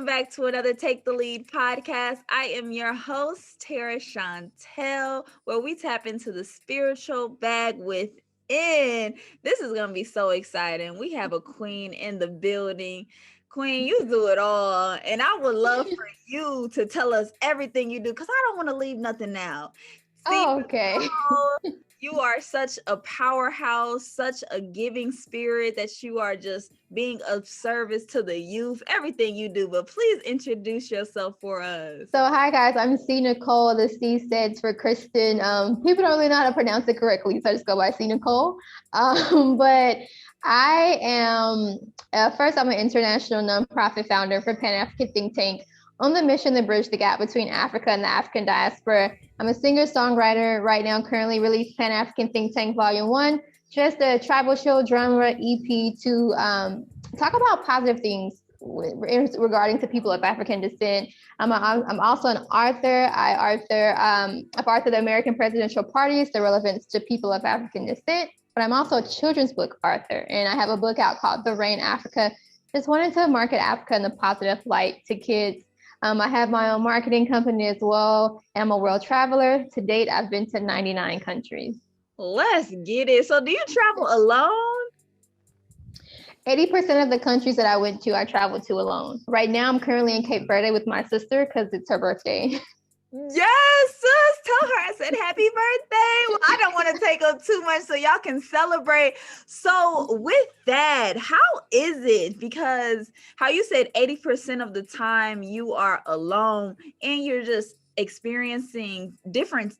Welcome back to another Take the Lead podcast. I am your host, Tara Chantel, where we tap into the spiritual bag within. This is going to be so exciting. We have a queen in the building. Queen, you do it all. And I would love for you to tell us everything you do because I don't want to leave nothing out. Okay. You are such a powerhouse, such a giving spirit that you are just being of service to the youth, everything you do. But please introduce yourself for us. So hi guys, I'm C.Nichole. The C stands for Kristen. People don't really know how to pronounce it correctly, so I just go by C.Nichole. But I am, first, I'm an international nonprofit founder for Pan-African think tank on the mission to bridge the gap between Africa and the African diaspora. I'm a singer-songwriter right now, currently released Pan-African Think Tank Volume 1, just a Tribal Trill drama EP to talk about positive things regarding to people of African descent. I'm also an author. I've authored the American presidential parties, the relevance to people of African descent, but I'm also a children's book author, and I have a book out called The Rain Africa. Just wanted to market Africa in a positive light to kids. I have my own marketing company as well, and I'm a world traveler. To date, I've been to 99 countries. Let's get it. So do you travel alone? 80% of the countries that I went to, I traveled to alone. Right now, I'm currently in Cape Verde with my sister because it's her birthday. Yes, sis. Tell her I said happy birthday. Well, I don't want to take up too much so y'all can celebrate. So with that, how is it? Because how you said 80% of the time you are alone and you're just experiencing different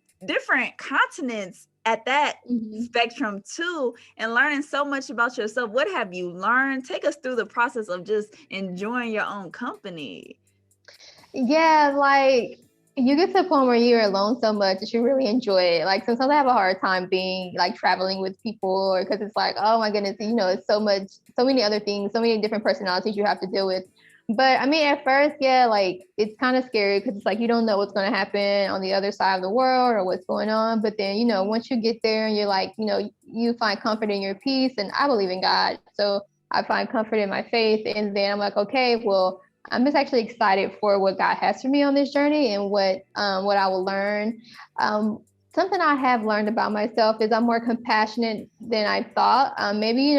continents at that spectrum too, and learning so much about yourself. What have you learned? Take us through the process of just enjoying your own company. Yeah, like you get to the point where you're alone so much that you really enjoy it. Like sometimes I have a hard time being like traveling with people, or because it's like, oh my goodness, it's so many other things, so many different personalities you have to deal with. But I mean, at first, yeah, like it's kind of scary because it's like you don't know what's going to happen on the other side of the world or what's going on. But then, once you get there and you're like, you find comfort in your peace, and I believe in God, so I find comfort in my faith, and then I'm like, okay, well, I'm just actually excited for what God has for me on this journey and what I will learn. Something I have learned about myself is I'm more compassionate than I thought. Maybe,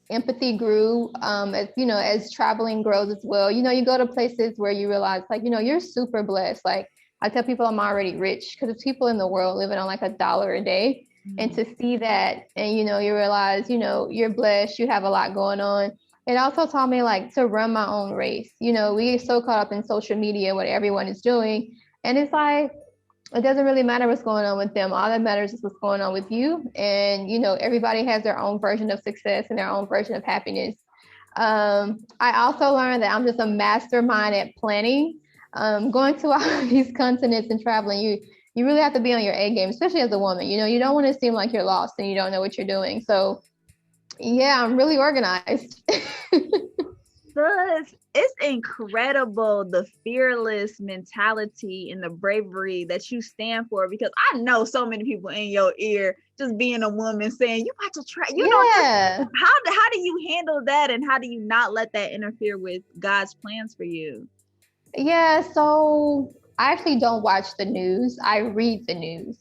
empathy grew as traveling grows as well. You go to places where you realize like, you're super blessed. Like I tell people I'm already rich because there's people in the world living on like $1 a day. Mm-hmm. And to see that and, you realize, you're blessed, you have a lot going on. It also taught me like to run my own race. We get so caught up in social media, what everyone is doing. And it's like, it doesn't really matter what's going on with them. All that matters is what's going on with you. And, everybody has their own version of success and their own version of happiness. I also learned that I'm just a mastermind at planning. Going to all these continents and traveling, you really have to be on your A game, especially as a woman. You don't want to seem like you're lost and you don't know what you're doing. So yeah, I'm really organized. It's incredible, the fearless mentality and the bravery that you stand for, because I know so many people in your ear just being a woman saying you got to try, how do you handle that, and how do you not let that interfere with God's plans for you? Yeah, so I actually don't watch the news. I read the news.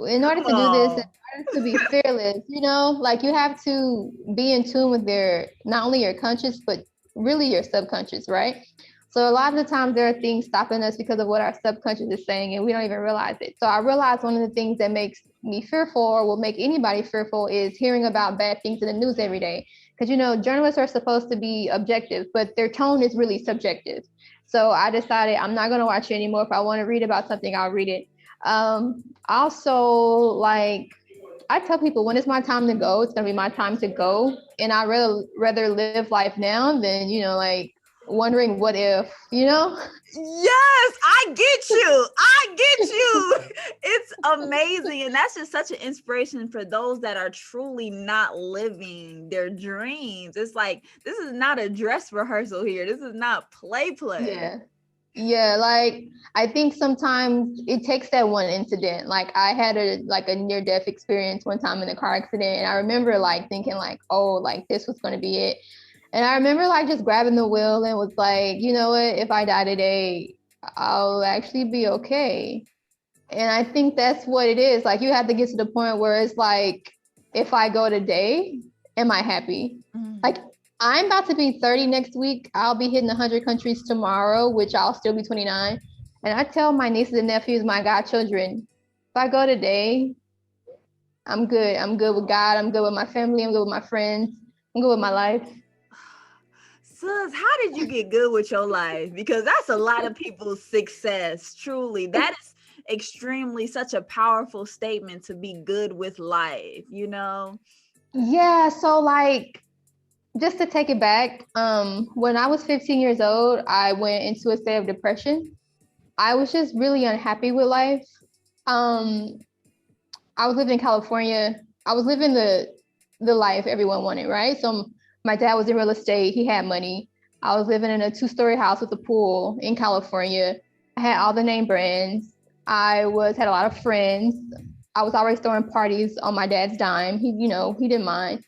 In order to do this, in order to be fearless, like you have to be in tune with not only your conscious, but really your subconscious, right? So a lot of the times there are things stopping us because of what our subconscious is saying, and we don't even realize it. So I realized one of the things that makes me fearful, or will make anybody fearful, is hearing about bad things in the news every day. Because, journalists are supposed to be objective, but their tone is really subjective. So I decided I'm not going to watch it anymore. If I want to read about something, I'll read it. Also, like, I tell people when it's my time to go, it's going to be my time to go. And I'd rather live life now than, like wondering what if, Yes, I get you. It's amazing. And that's just such an inspiration for those that are truly not living their dreams. It's like, this is not a dress rehearsal here. This is not play. Yeah, like I think sometimes it takes that one incident. Like I had a near-death experience one time in a car accident, and I remember like thinking like, oh, like this was going to be it. And I remember like just grabbing the wheel and was like, you know what, if I die today, I'll actually be okay. And I think that's what it is. Like you have to get to the point where it's like, if I go today, am I happy? Like I'm about to be 30 next week. I'll be hitting 100 countries tomorrow, which I'll still be 29. And I tell my nieces and nephews, my godchildren, if I go today, I'm good. I'm good with God. I'm good with my family. I'm good with my friends. I'm good with my life. Sis, how did you get good with your life? Because that's a lot of people's success. Truly, that is extremely such a powerful statement, to be good with life, you know? Yeah. So like, just to take it back, when I was 15 years old, I went into a state of depression. I was just really unhappy with life. I was living in California. I was living the life everyone wanted, right? So my dad was in real estate. He had money. I was living in a 2-story house with a pool in California. I had all the name brands. Had a lot of friends. I was always throwing parties on my dad's dime. He didn't mind.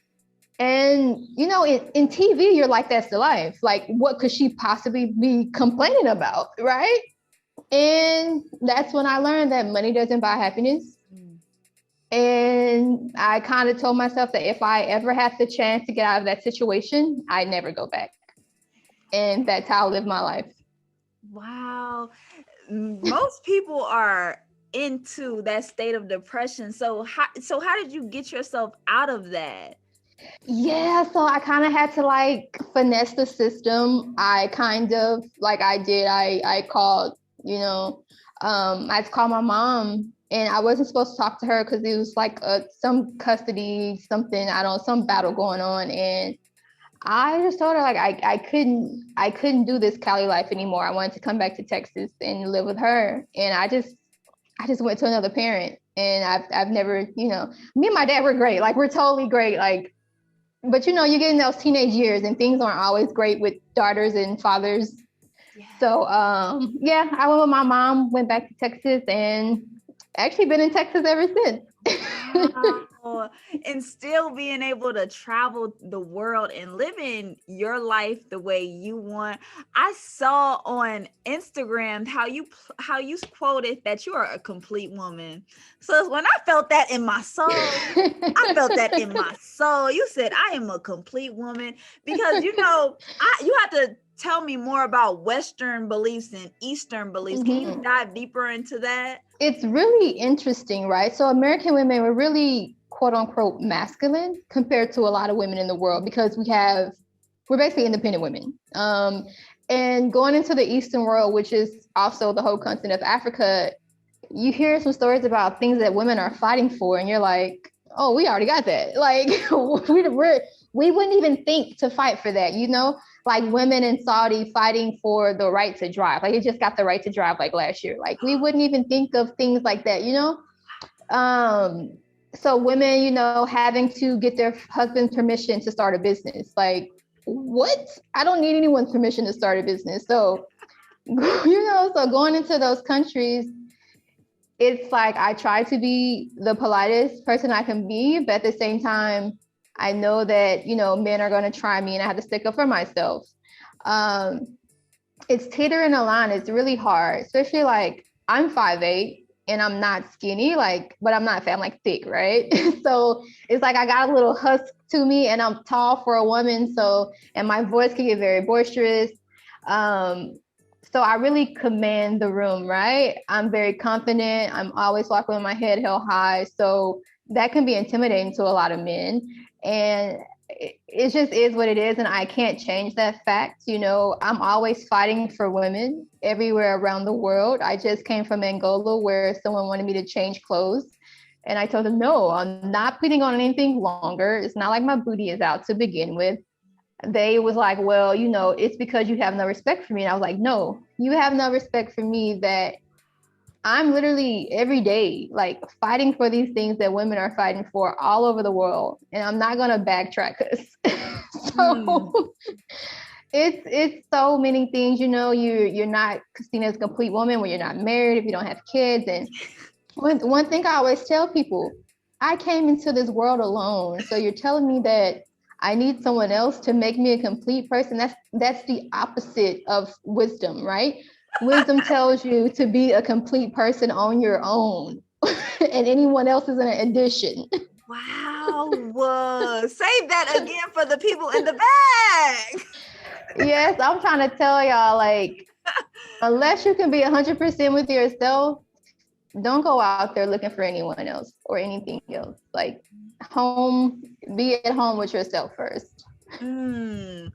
And, in TV, you're like, that's the life. Like, what could she possibly be complaining about, right? And that's when I learned that money doesn't buy happiness. And I kind of told myself that if I ever had the chance to get out of that situation, I'd never go back. And that's how I live my life. Wow. Most people are into that state of depression. So how did you get yourself out of that? Yeah, so I kind of had to like finesse the system. I kind of like I called, I called my mom, and I wasn't supposed to talk to her because it was like some custody, some battle going on. And I just told her like I couldn't do this Cali life anymore. I wanted to come back to Texas and live with her. And I just went to another parent, and I've never, me and my dad were great. Like we're totally great. Like, but you get in those teenage years and things aren't always great with daughters and fathers. Yeah. So I went with my mom, went back to Texas, and actually been in Texas ever since. Wow. And still being able to travel the world and living your life the way you want. I saw on Instagram how you quoted that you are a complete woman. So when I felt that in my soul, You said I am a complete woman, because you have to tell me more about Western beliefs and Eastern beliefs. Can you dive deeper into that? It's really interesting, right? So American women were really quote unquote masculine compared to a lot of women in the world, because we're basically independent women. And going into the Eastern world, which is also the whole continent of Africa, you hear some stories about things that women are fighting for, and you're like, oh, we already got that. Like we wouldn't even think to fight for that, like women in Saudi fighting for the right to drive. Like, it just got the right to drive like last year. Like, we wouldn't even think of things like that, So women, having to get their husband's permission to start a business. Like, what? I don't need anyone's permission to start a business. So, so going into those countries, it's like I try to be the politest person I can be, but at the same time, I know that, men are going to try me and I have to stick up for myself. It's teetering a line. It's really hard, especially like I'm 5'8" and I'm not skinny, but I'm not fat, I'm like thick, right? So it's like I got a little husk to me, and I'm tall for a woman. So, and my voice can get very boisterous. So I really command the room, right? I'm very confident. I'm always walking with my head held high. So that can be intimidating to a lot of men. And it just is what it is. And I can't change that fact. I'm always fighting for women everywhere around the world. I just came from Angola, where someone wanted me to change clothes. And I told them, no, I'm not putting on anything longer. It's not like my booty is out to begin with. They was like, well, it's because you have no respect for me. And I was like, no, you have no respect for me, that I'm literally every day, like, fighting for these things that women are fighting for all over the world. And I'm not going to backtrack us. So it's so many things, you're not seen as a complete woman when you're not married, if you don't have kids. And one thing I always tell people, I came into this world alone. So you're telling me that I need someone else to make me a complete person. That's the opposite of wisdom, right? Wisdom tells you to be a complete person on your own, and anyone else is an addition. Wow. Save that again for the people in the back. Yes, I'm trying to tell y'all, like, unless you can be 100% with yourself, don't go out there looking for anyone else or anything else. Like, be at home with yourself first. Mm.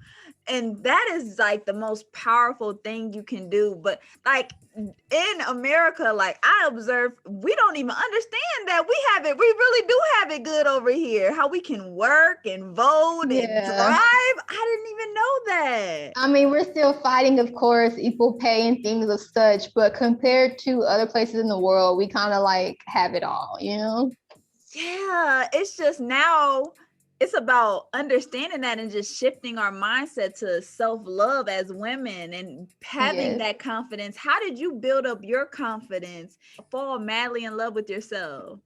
And that is like the most powerful thing you can do. But like in America, like I observe, we don't even understand that we really do have it good over here. How we can work and vote and drive. Yeah. I didn't even know that. I mean, we're still fighting, of course, equal pay and things of such, but compared to other places in the world, we kind of like have it all, you know? Yeah, it's just now it's about understanding that and just shifting our mindset to self-love as women and having Yes. that confidence. How did you build up your confidence, fall madly in love with yourself?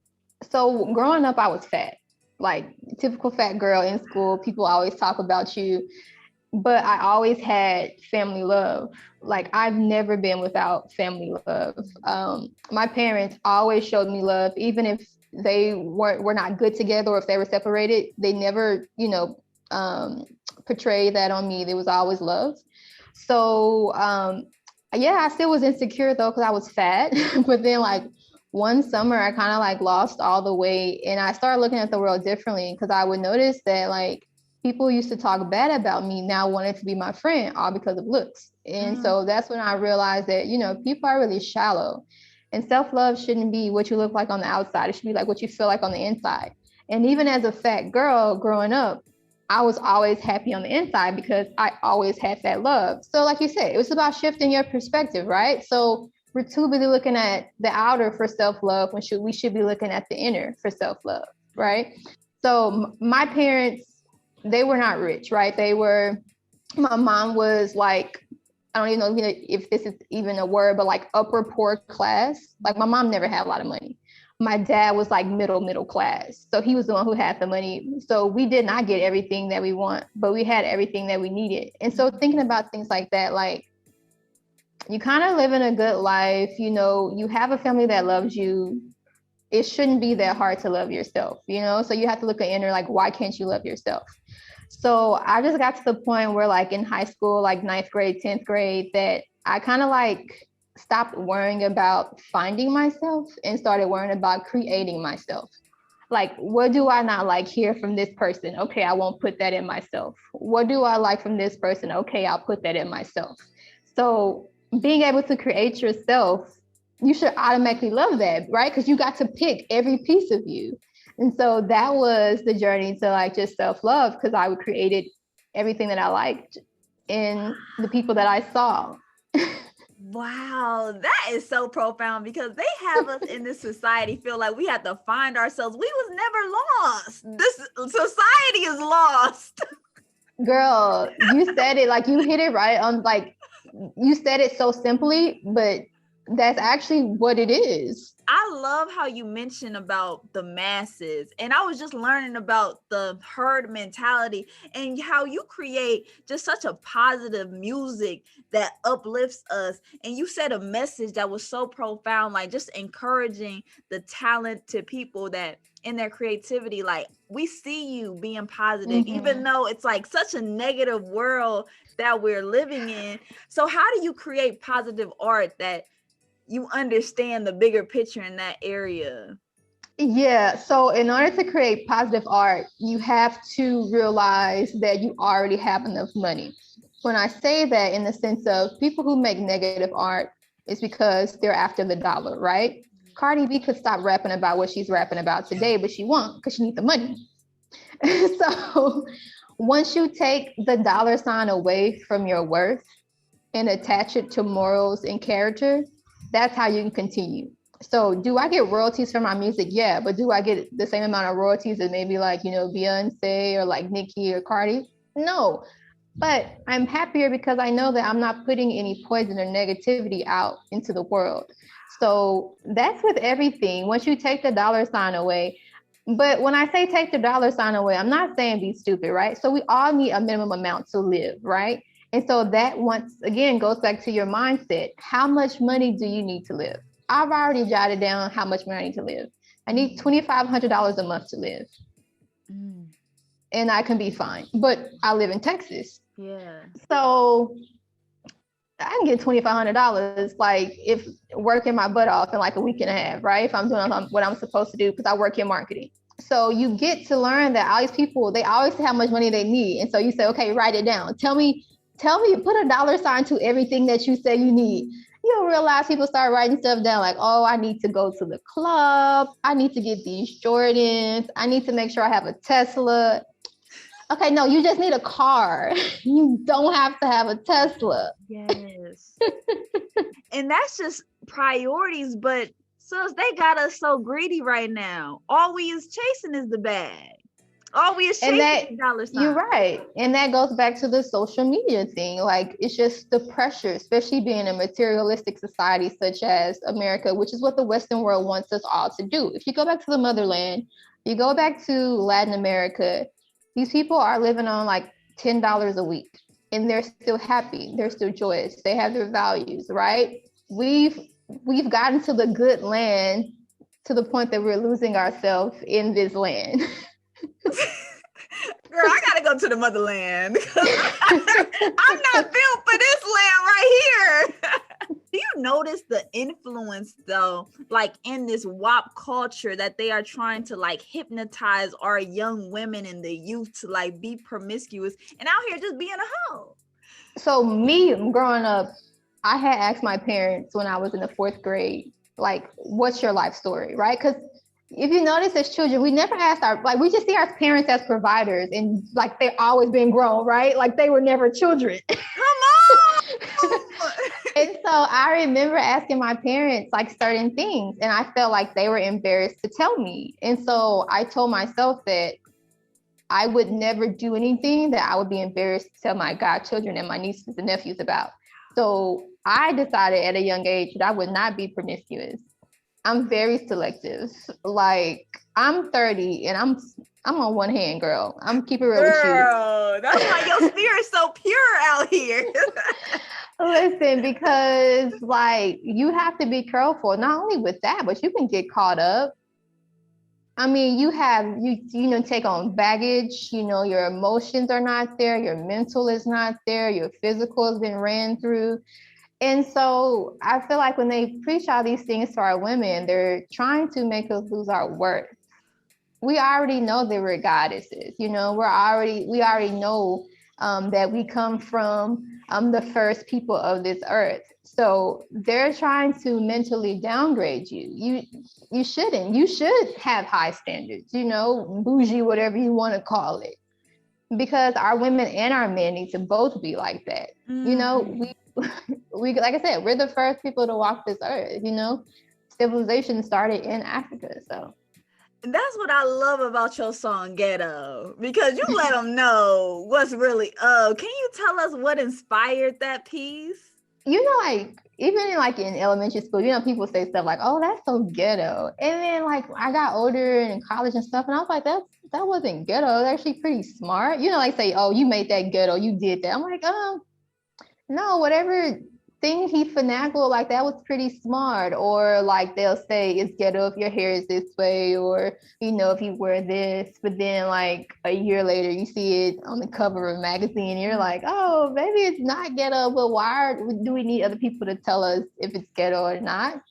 So growing up, I was fat, like typical fat girl in school. People always talk about you, but I always had family love. Like I've never been without family love. My parents always showed me love, even if they were not good together or if they were separated. They never, portrayed that on me. There was always love. So yeah, I still was insecure though because I was fat. But then like one summer, I kind of like lost all the weight, and I started looking at the world differently because I would notice that like people used to talk bad about me now wanted to be my friend all because of looks. And so that's when I realized that, people are really shallow, and self-love shouldn't be what you look like on the outside. It should be like what you feel like on the inside. And even as a fat girl growing up, I was always happy on the inside because I always had that love. So like you said, it was about shifting your perspective, right? So we're too busy looking at the outer for self-love when we should be looking at the inner for self-love, right? So my parents, they were not rich, right? My mom was like, I don't even know if this is even a word, but like upper poor class. Like my mom never had a lot of money. My dad was like middle class. So he was the one who had the money. So we did not get everything that we want, but we had everything that we needed. And so thinking about things like that, like you kind of live in a good life, you have a family that loves you. It shouldn't be that hard to love yourself, So you have to look at inner, like, why can't you love yourself? So I just got to the point where like in high school, like 9th grade, 10th grade, that I kind of like stopped worrying about finding myself and started worrying about creating myself. Like, what do I not like here from this person? Okay, I won't put that in myself. What do I like from this person? Okay, I'll put that in myself. So being able to create yourself, you should automatically love that, right? Because you got to pick every piece of you. And so that was the journey to like just self-love, because I created everything that I liked in the people that I saw. Wow, that is so profound because they have us in this society feel like we have to find ourselves. We was never lost. This society is lost. Girl, you said it, like you hit it right on, like you said it so simply, but that's actually what it is. I love how you mentioned about the masses, and I was just learning about the herd mentality and how you create just such a positive music that uplifts us. And you said a message that was so profound, like just encouraging the talented people that in their creativity, like we see you being positive, even though it's like such a negative world that we're living in. So how do you create positive art that you understand the bigger picture in that area? Yeah. So in order to create positive art, you have to realize that you already have enough money. When I say that in the sense of people who make negative art, it's because they're after the dollar, right? Cardi B could stop rapping about what she's rapping about today, but she won't because she needs the money. So once you take the dollar sign away from your worth and attach it to morals and character, that's how you can continue. So do I get royalties from my music? Yeah, but do I get the same amount of royalties as maybe like, Beyonce or like Nicki or Cardi? No, but I'm happier because I know that I'm not putting any poison or negativity out into the world. So that's with everything. Once you take the dollar sign away, But when I say take the dollar sign away, I'm not saying be stupid, right? So we all need a minimum amount to live, right? And so that once again goes back to your mindset. How much money do you need to live? I've already jotted down how much money I need to live. I need $2,500 a month to live. And I can be fine. But I live in Texas. Yeah. So I can get $2,500 like if working my butt off in like a week and a half, right? If I'm doing what I'm supposed to do because I work in marketing. So you get to learn that all these people, they always say how much money they need. And so you say, okay, write it down. Tell me, put a dollar sign to everything that you say you need. You'll realize people start writing stuff down like, oh, I need to go to the club. I need to get these Jordans. I need to make sure I have a Tesla. Okay, no, you just need a car. You don't have to have a Tesla. Yes. And that's just priorities, but sis, they got us so greedy right now. All we is chasing is the bag. All we is chasing is the dollar sign. You're right. And that goes back to the social media thing. Like, it's just the pressure, especially being in a materialistic society such as America, which is what the Western world wants us all to do. If you go back to the motherland, you go back to Latin America, these people are living on like $10 a week and they're still happy. They're still joyous. They have their values, right? We've gotten to the good land to the point that we're losing ourselves in this land. Girl, I gotta go to the motherland. I'm not built for this land right here. Do you notice the influence though, like in this WAP culture that they are trying to like hypnotize our young women and the youth to like be promiscuous and out here just being a hoe? So me growing up, I had asked my parents when I was in the 4th grade, like, what's your life story, right? Because if you notice as children, we never asked we just see our parents as providers and like they've always been grown, right? Like they were never children. Come on. And so I remember asking my parents like certain things and I felt like they were embarrassed to tell me. And so I told myself that I would never do anything that I would be embarrassed to tell my godchildren and my nieces and nephews about. So I decided at a young age that I would not be promiscuous. I'm very selective. Like I'm 30 and I'm on one hand, girl. I'm keeping it real with you. Girl, that's why your spirit's so pure out here. Listen, because like you have to be careful, not only with that, but you can get caught up. I mean, you take on baggage, your emotions are not there, your mental is not there, your physical has been ran through. And so I feel like when they preach all these things to our women, they're trying to make us lose our worth. We already know that we're goddesses, we already know that we come from the first people of this earth. So they're trying to mentally downgrade you. You shouldn't. You should have high standards, bougie, whatever you want to call it. Because our women and our men need to both be like that. We like I said, we're the first people to walk this earth, civilization started in Africa. So that's what I love about your song Ghetto, because you let them know what's really up. Can you tell us what inspired that piece? Like even in elementary school, people say stuff like, oh, that's so ghetto. And then like I got older and in college and stuff, and I was like, that wasn't ghetto. It's actually pretty smart. Like say, oh, you made that ghetto, you did that. I'm like, no, whatever thing he finagled, like that was pretty smart. Or like they'll say it's ghetto if your hair is this way, or if you wear this, but then like a year later you see it on the cover of a magazine and you're like, oh, maybe it's not ghetto, but why do we need other people to tell us if it's ghetto or not?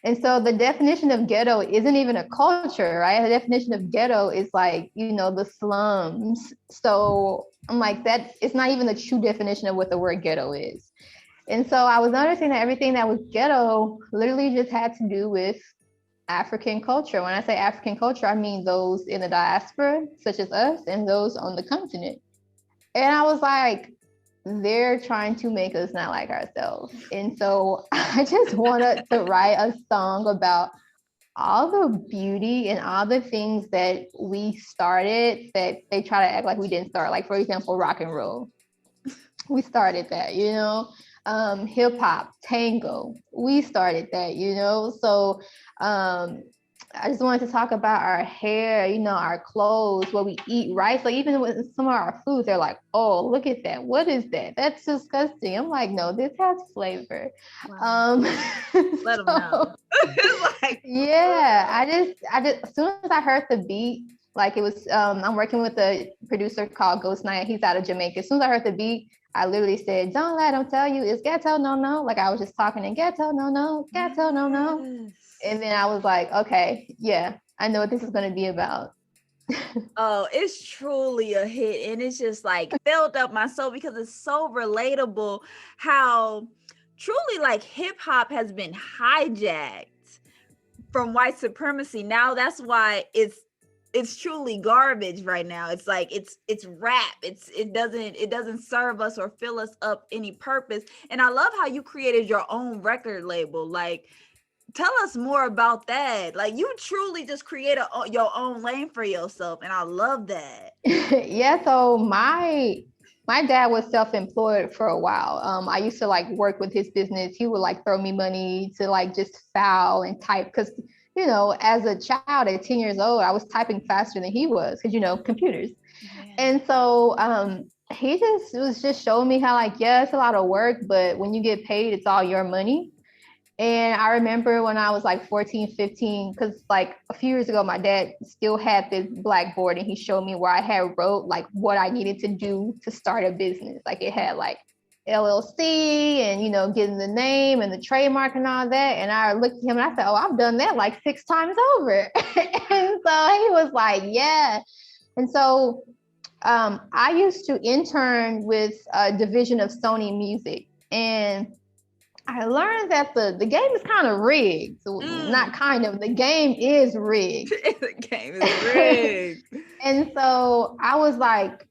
And so the definition of ghetto isn't even a culture, right? The definition of ghetto is like, the slums. So I'm like, that it's not even the true definition of what the word ghetto is. And so I was noticing that everything that was ghetto literally just had to do with African culture. When I say African culture, I mean those in the diaspora, such as us, and those on the continent. And I was like, they're trying to make us not like ourselves. And so I just wanted to write a song about all the beauty and all the things that we started that they try to act like we didn't start. Like, for example, rock and roll. We started that, hip hop, tango. We started that, So I just wanted to talk about our hair, you know, our clothes, what we eat, right? So even with some of our foods, they're like, oh, look at that. What is that? That's disgusting. I'm like, no, this has flavor. Wow. Let them know. So, Like, yeah, as soon as I heard the beat, like it was, I'm working with a producer called Ghost Knight. He's out of Jamaica. As soon as I heard the beat, I literally said, don't let them tell you it's ghetto, no, no. Like I was just talking in ghetto, no, no, ghetto, no, no. yes. And then I was like, okay, yeah, I know what this is going to be about. Oh, it's truly a hit. And it's just like filled up my soul because it's so relatable how truly like hip hop has been hijacked from white supremacy. Now that's why it's truly garbage right now. It's like it's rap. It doesn't serve us or fill us up any purpose. And I love how you created your own record label. Like, tell us more about that. Like, you truly just created your own lane for yourself, and I love that. Yeah, so my dad was self-employed for a while. I used to like work with his business. He would like throw me money to like just file and type because, you know, as a child at 10 years old, I was typing faster than he was because, you know, computers. Yeah. And so he just was just showing me how like, yeah, it's a lot of work, but when you get paid, it's all your money. And I remember when I was like 14, 15, because like a few years ago, my dad still had this blackboard and he showed me where I had wrote like what I needed to do to start a business. Like it had like LLC and, you know, getting the name and the trademark and all that. And I looked at him and I said, oh, I've done that like 6 times over. And so he was like, yeah. And so I used to intern with a division of Sony Music. And I learned that the game is kind of rigged. So not kind of, the game is rigged. The game is rigged. And so I was like,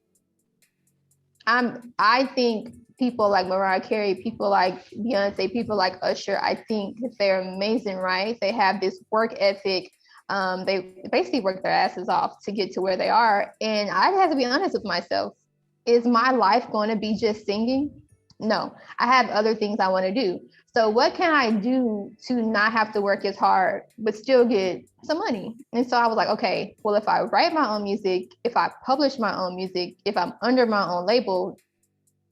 I think people like Mariah Carey, people like Beyonce, people like Usher, I think they're amazing, right? They have this work ethic. They basically work their asses off to get to where they are. And I have to be honest with myself. Is my life going to be just singing? No, I have other things I want to do. So what can I do to not have to work as hard, but still get some money? And so I was like, okay, well, if I write my own music, if I publish my own music, if I'm under my own label,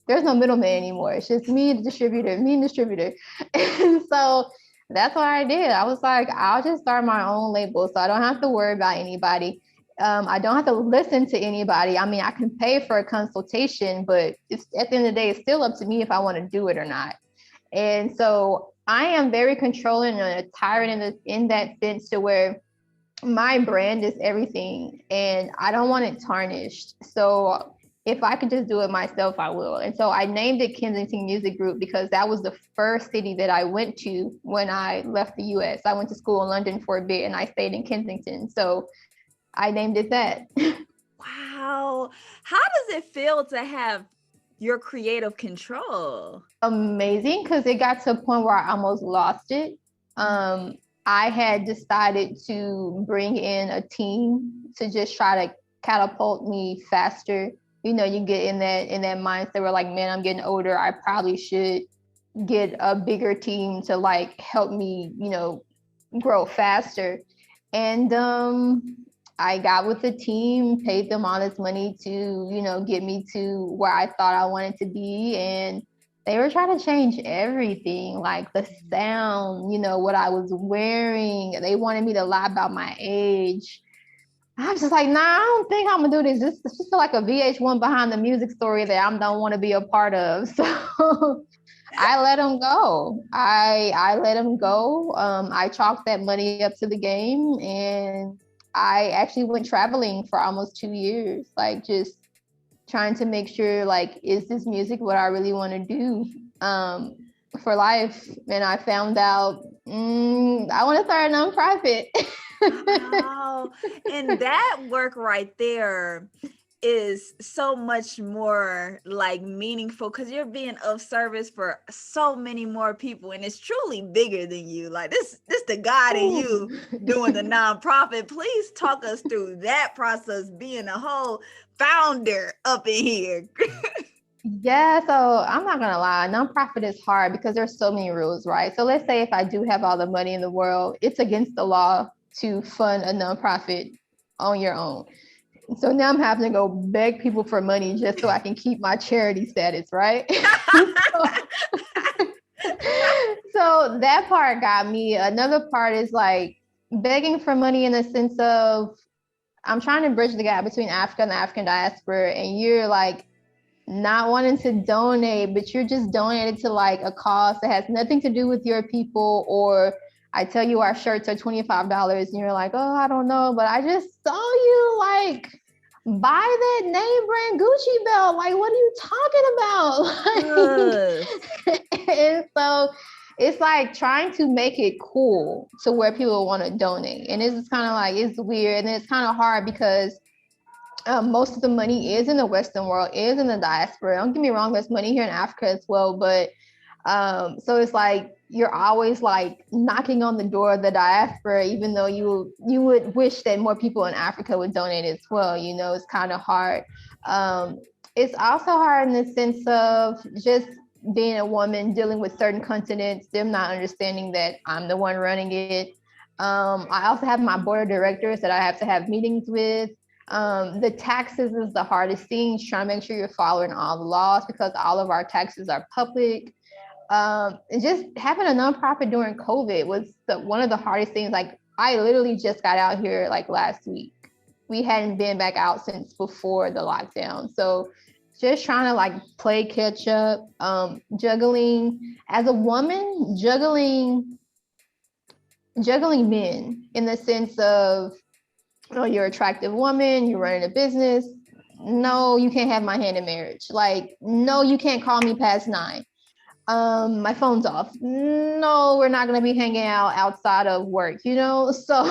there's no middleman anymore. It's just me and the distributor. And so that's what I did. I was like, I'll just start my own label so I don't have to worry about anybody. I don't have to listen to anybody. I mean, I can pay for a consultation, but it's at the end of the day, it's still up to me if I want to do it or not. And so I am very controlling and a tyrant in that sense to where my brand is everything and I don't want it tarnished. So if I could just do it myself, I will. And so I named it Kensington Music Group because that was the first city that I went to when I left the US. I went to school in London for a bit and I stayed in Kensington. So I named it that. Wow. How does it feel to have your creative control? Amazing, because it got to a point where I almost lost it. I had decided to bring in a team to just try to catapult me faster. You know, you get in that mindset where like, man, I'm getting older. I probably should get a bigger team to like help me, you know, grow faster. And I got with the team, paid them all this money to, you know, get me to where I thought I wanted to be. And they were trying to change everything, like the sound, you know, what I was wearing. They wanted me to lie about my age. I was just like, nah, I don't think I'm gonna do this. This is like a VH1 behind the music story that I don't want to be a part of. So I let them go. I let them go. I chalked that money up to the game and I actually went traveling for almost 2 years, like just trying to make sure, like, is this music what I really want to do for life? And I found out I want to start a nonprofit. Wow. And that work right there is so much more like meaningful because you're being of service for so many more people and it's truly bigger than you. Like this the God in you doing the nonprofit. Please talk us through that process, being a whole founder up in here. Yeah, so I'm not gonna lie, nonprofit is hard because there's so many rules, right? So let's say if I do have all the money in the world, it's against the law to fund a nonprofit on your own. So now I'm having to go beg people for money just so I can keep my charity status, right? So that part got me. Another part is like begging for money in the sense of I'm trying to bridge the gap between Africa and the African diaspora, and you're like not wanting to donate, but you're just donating to like a cause that has nothing to do with your people. Or I tell you our shirts are $25 and you're like, oh, I don't know, but I just saw you like buy that name brand Gucci belt. Like, what are you talking about? And so it's like trying to make it cool to where people want to donate. And it's kind of like, it's weird. And it's kind of hard because most of the money is in the Western world, is in the diaspora. Don't get me wrong, there's money here in Africa as well. But so it's like you're always like knocking on the door of the diaspora, even though you would wish that more people in Africa would donate as well. You know, it's kind of hard. It's also hard in the sense of just being a woman dealing with certain continents, them not understanding that I'm the one running it. I also have my board of directors that I have to have meetings with. The taxes is the hardest thing, trying to make sure you're following all the laws because all of our taxes are public. And just having a nonprofit during COVID was one of the hardest things. Like I literally just got out here like last week. We hadn't been back out since before the lockdown. So just trying to like play catch up, juggling as a woman, juggling men in the sense of, oh, you're an attractive woman, you're running a business. No, you can't have my hand in marriage. Like, no, you can't call me past 9. My phone's off. No, we're not going to be hanging out outside of work, you know? So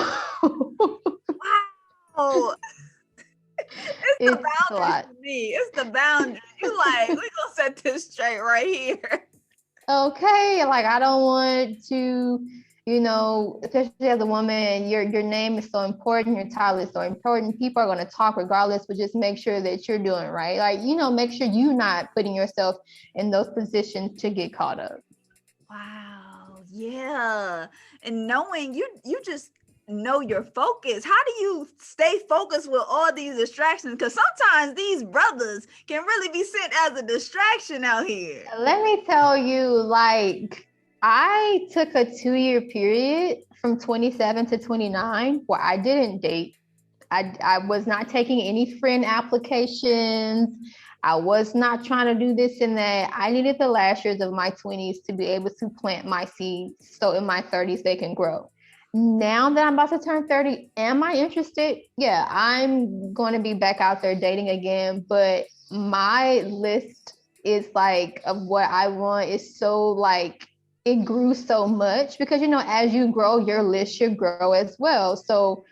wow. It's the boundaries for me. It's the boundaries. You like, we gonna set this straight right here. Okay, like I don't want to, you know, especially as a woman, your name is so important, your title is so important. People are going to talk regardless, but just make sure that you're doing right. Like, you know, make sure you're not putting yourself in those positions to get caught up. Wow. Yeah. And knowing you just know your focus. How do you stay focused with all these distractions? Because sometimes these brothers can really be sent as a distraction out here. Let me tell you, like, I took a 2-year period from 27 to 29 where I didn't date. I was not taking any friend applications. I was not trying to do this and that. I needed the last years of my 20s to be able to plant my seeds so in my 30s they can grow. Now that I'm about to turn 30, am I interested? Yeah, I'm going to be back out there dating again, but my list is like of what I want is so like it grew so much because, you know, as you grow, your list should grow as well. So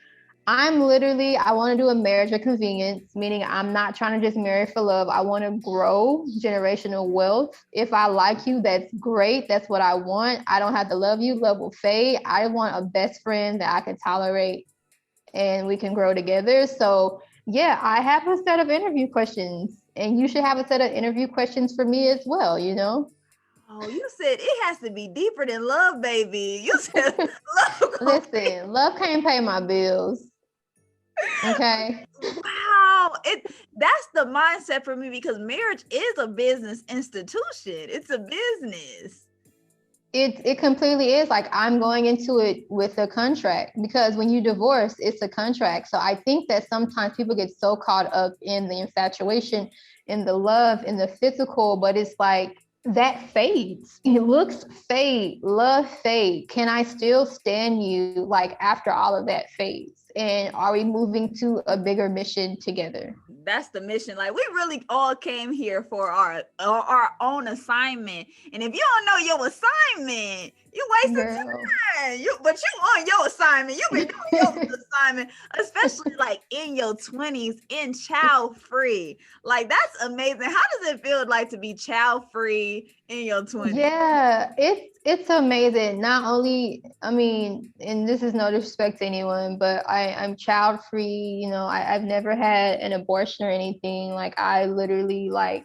I'm literally, I want to do a marriage of convenience, meaning I'm not trying to just marry for love. I want to grow generational wealth. If I like you, that's great. That's what I want. I don't have to love you. Love will fade. I want a best friend that I can tolerate and we can grow together. So yeah, I have a set of interview questions and you should have a set of interview questions for me as well, you know? Oh, you said it has to be deeper than love, baby. You said love. Listen, love can't pay my bills. Okay. Wow. That's the mindset for me because marriage is a business institution. It's a business. It completely is. Like I'm going into it with a contract because when you divorce, it's a contract. So I think that sometimes people get so caught up in the infatuation, in the love, in the physical, but it's like that fades. It looks fade, love fade. Can I still stand you like after all of that fades? And are we moving to a bigger mission together? That's the mission. Like we really all came here for our own assignment. And if you don't know your assignment, you wasting time. But you on your assignment. You've been doing your assignment, especially like in your 20s, in child free. Like that's amazing. How does it feel like to be child free in your 20s? Yeah, it's amazing. Not only, I mean, and this is no disrespect to anyone, but I'm child free. You know, I've never had an abortion or anything. Like I literally like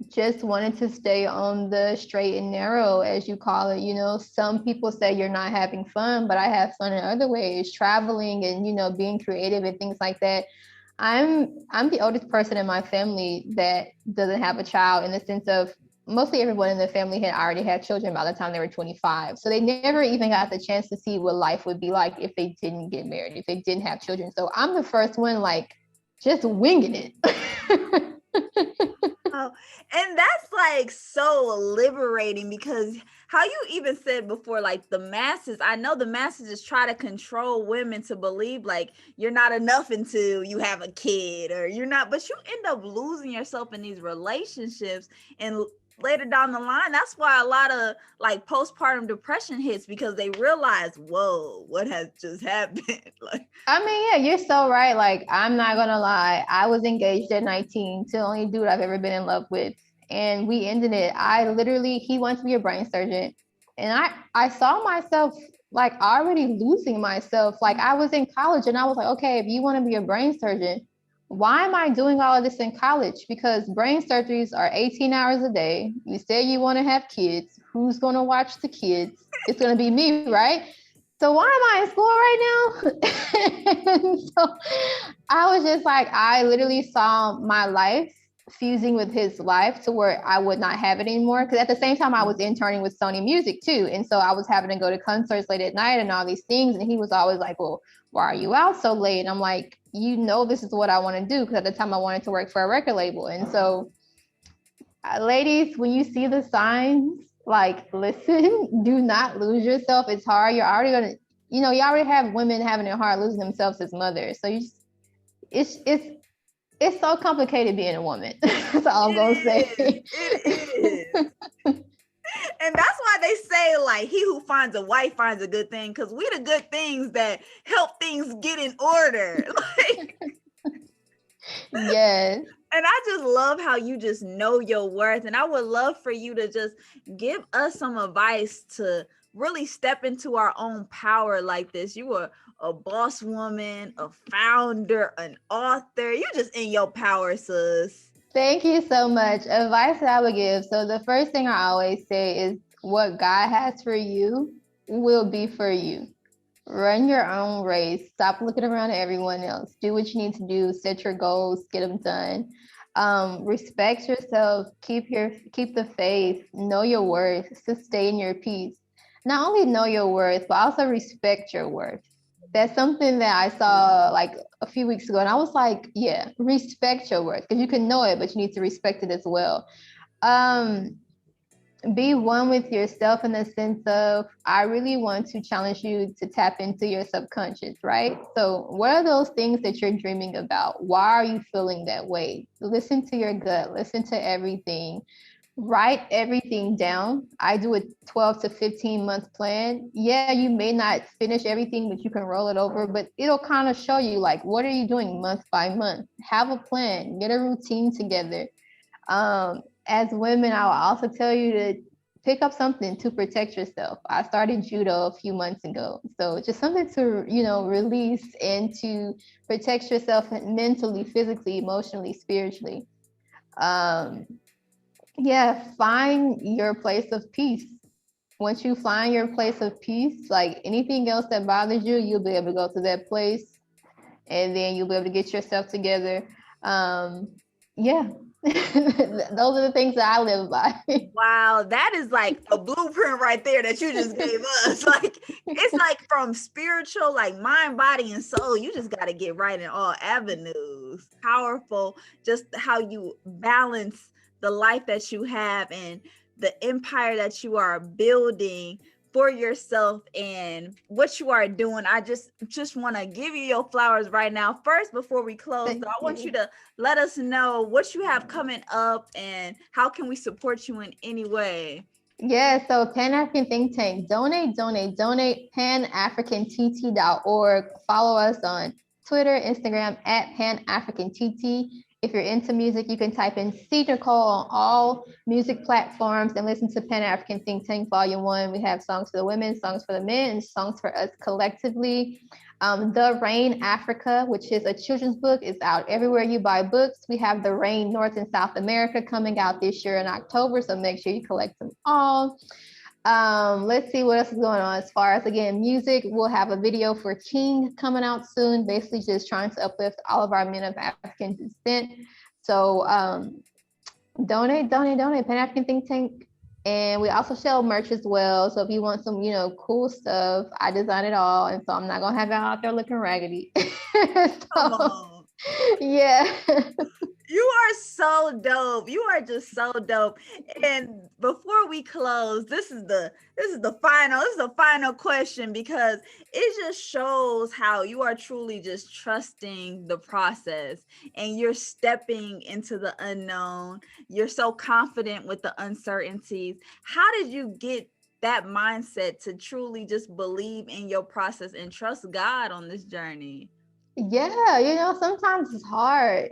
just wanted to stay on the straight and narrow, as you call it. You know, some people say you're not having fun, but I have fun in other ways, traveling and, you know, being creative and things like that. I'm the oldest person in my family that doesn't have a child, in the sense of mostly everyone in the family had already had children by the time they were 25. So they never even got the chance to see what life would be like if they didn't get married, if they didn't have children. So I'm the first one, like, just winging it. Oh, and that's like so liberating, because how you even said before, like the masses, I know the masses just try to control women to believe like you're not enough until you have a kid, or you're not, but you end up losing yourself in these relationships. And later down the line, that's why a lot of like postpartum depression hits, because they realize, whoa, what has just happened? Like, I mean, yeah, you're so right. Like, I'm not gonna lie. I was engaged at 19 to the only dude I've ever been in love with. And we ended it. He wants to be a brain surgeon. And I saw myself like already losing myself. Like, I was in college and I was like, okay, if you want to be a brain surgeon, why am I doing all of this in college? Because brain surgeries are 18 hours a day. You say you want to have kids. Who's going to watch the kids? It's going to be me, right? So why am I in school right now? And so I was just like, I literally saw my life fusing with his life to where I would not have it anymore. Because at the same time, I was interning with Sony Music too. And so I was having to go to concerts late at night and all these things. And he was always like, well, why are you out so late? And I'm like, you know, this is what I want to do. Because at the time I wanted to work for a record label. And so ladies, when you see the signs, like, listen, do not lose yourself. It's hard. You're already gonna, you know, you already have women having it hard losing themselves as mothers. So you just, it's so complicated being a woman. That's all I'm gonna say. It is. And that's why they say, like, he who finds a wife finds a good thing, because we the good things that help things get in order. Like, yes. and I just love how you just know your worth. And I would love for you to just give us some advice to really step into our own power like this. You were a boss woman, a founder, an author. You're just in your power, sis. Thank you so much. Advice that I would give. So the first thing I always say is, what God has for you will be for you. Run your own race. Stop looking around at everyone else. Do what you need to do. Set your goals. Get them done. Respect yourself. Keep the faith. Know your worth. Sustain your peace. Not only know your worth, but also respect your worth. That's something that I saw like a few weeks ago, and I was like, yeah, respect your worth, because you can know it, but you need to respect it as well. Be one with yourself, in the sense of, I really want to challenge you to tap into your subconscious, right? So what are those things that you're dreaming about? Why are you feeling that way? Listen to your gut, listen to everything, write everything down. I do a 12 to 15 month plan. Yeah, you may not finish everything, but you can roll it over, but it'll kind of show you, like, what are you doing month by month? Have a plan, get a routine together. As women, I will also tell you to pick up something to protect yourself. I started judo a few months ago. So just something to, you know, release and to protect yourself mentally, physically, emotionally, spiritually. Yeah, find your place of peace. Once you find your place of peace, like, anything else that bothers you, you'll be able to go to that place, and then you'll be able to get yourself together. Yeah, those are the things that I live by. Wow, that is like a blueprint right there that you just gave us. Like, it's like from spiritual, like mind, body, and soul. You just got to get right in all avenues. Powerful, just how you balance the life that you have and the empire that you are building for yourself and what you are doing. I just want to give you your flowers right now. First, before we close, though, I want you to let us know what you have coming up and how can we support you in any way. Yeah, so Pan-African Think Tank, donate, panafricantt.org. Follow us on Twitter, Instagram at PanAfricanTT. If you're into music, you can type in C.Nichole on all music platforms and listen to Pan-African Think Tank Volume 1. We have songs for the women, songs for the men, and songs for us collectively. The Rain Africa, which is a children's book, is out everywhere you buy books. We have The Rain North and South America coming out this year in October, so make sure you collect them all. Let's see what else is going on as far as, again, music. We'll have a video for King coming out soon, basically just trying to uplift all of our men of African descent. So donate, Pan-African Think Tank. And we also sell merch as well. So if you want some, cool stuff, I design it all. And so I'm not going to have it out there looking raggedy. Come on. Yeah. You are so dope. You are just so dope. And before we close, this is the final question, because it just shows how you are truly just trusting the process and you're stepping into the unknown. You're so confident with the uncertainties. How did you get that mindset to truly just believe in your process and trust God on this journey? Yeah, sometimes it's hard.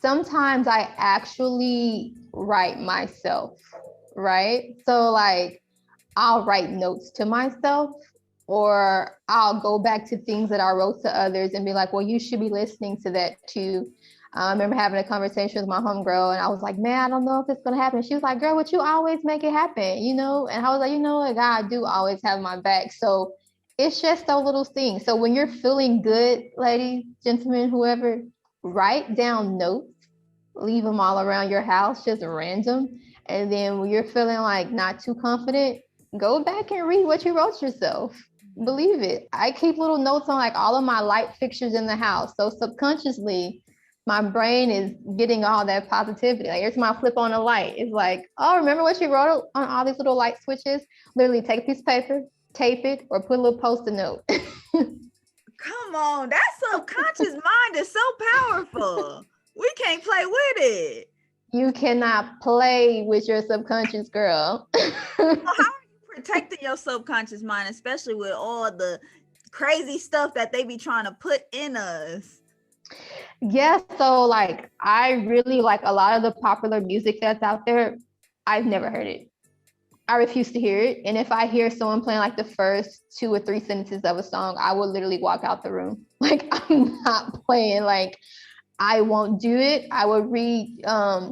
Sometimes I actually write myself, right? So like I'll write notes to myself, or I'll go back to things that I wrote to others and be like, well, you should be listening to that too. I remember having a conversation with my homegirl and I was like, man, I don't know if it's going to happen. She was like, girl, but you always make it happen, And I was like, you know what? God do always have my back. So it's just those little things. So when you're feeling good, ladies, gentlemen, whoever, write down notes, leave them all around your house, just random. And then when you're feeling like not too confident, go back and read what you wrote yourself. Believe it. I keep little notes on like all of my light fixtures in the house. So subconsciously, my brain is getting all that positivity. Like every time I flip on a light, it's like, oh, remember what you wrote on all these little light switches? Literally take a piece of paper, tape it, or put a little post-it note. Come on, that subconscious mind is so powerful. We can't play with it. You cannot play with your subconscious, girl. Well, how are you protecting your subconscious mind, especially with all the crazy stuff that they be trying to put in us? Yeah, so like I really like a lot of the popular music that's out there. I've never heard it. I refuse to hear it. And if I hear someone playing like the first 2 or 3 sentences of a song, I will literally walk out the room. Like I'm not playing. Like I won't do it. I would read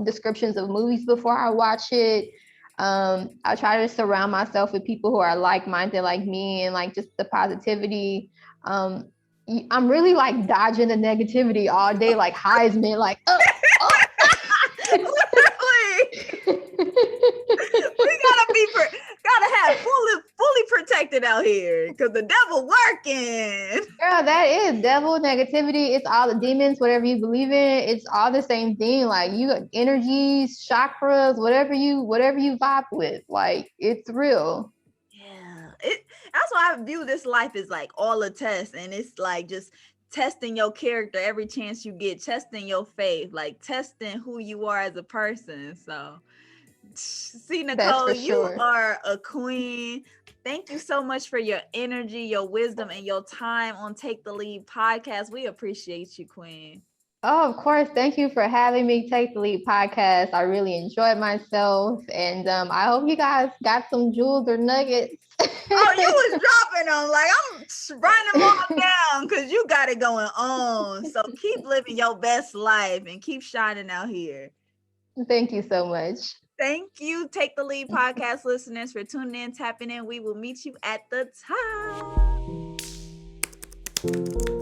descriptions of movies before I watch it. I try to surround myself with people who are like-minded like me and like just the positivity. I'm really like dodging the negativity all day, like Heisman, like, We gotta have fully protected out here because the devil working. Girl, that is devil negativity. It's all the demons, whatever you believe in. It's all the same thing. Like you got energies, chakras, whatever you vibe with. Like it's real. Yeah, that's why I view this life as like all a test, and it's like just testing your character every chance you get, testing your faith, like testing who you are as a person. So C.Nichole, you are a queen. Thank you so much for your energy, your wisdom, and your time on Take the Lead podcast. We appreciate you, queen. Oh, of course. Thank you for having me. Take the Lead podcast. I really enjoyed myself. And I hope you guys got some jewels or nuggets. Oh, you was dropping them. Like, I'm writing them all down because you got it going on. So keep living your best life and keep shining out here. Thank you so much. Thank you, Take the Lead podcast listeners, for tuning in, tapping in. We will meet you at the top.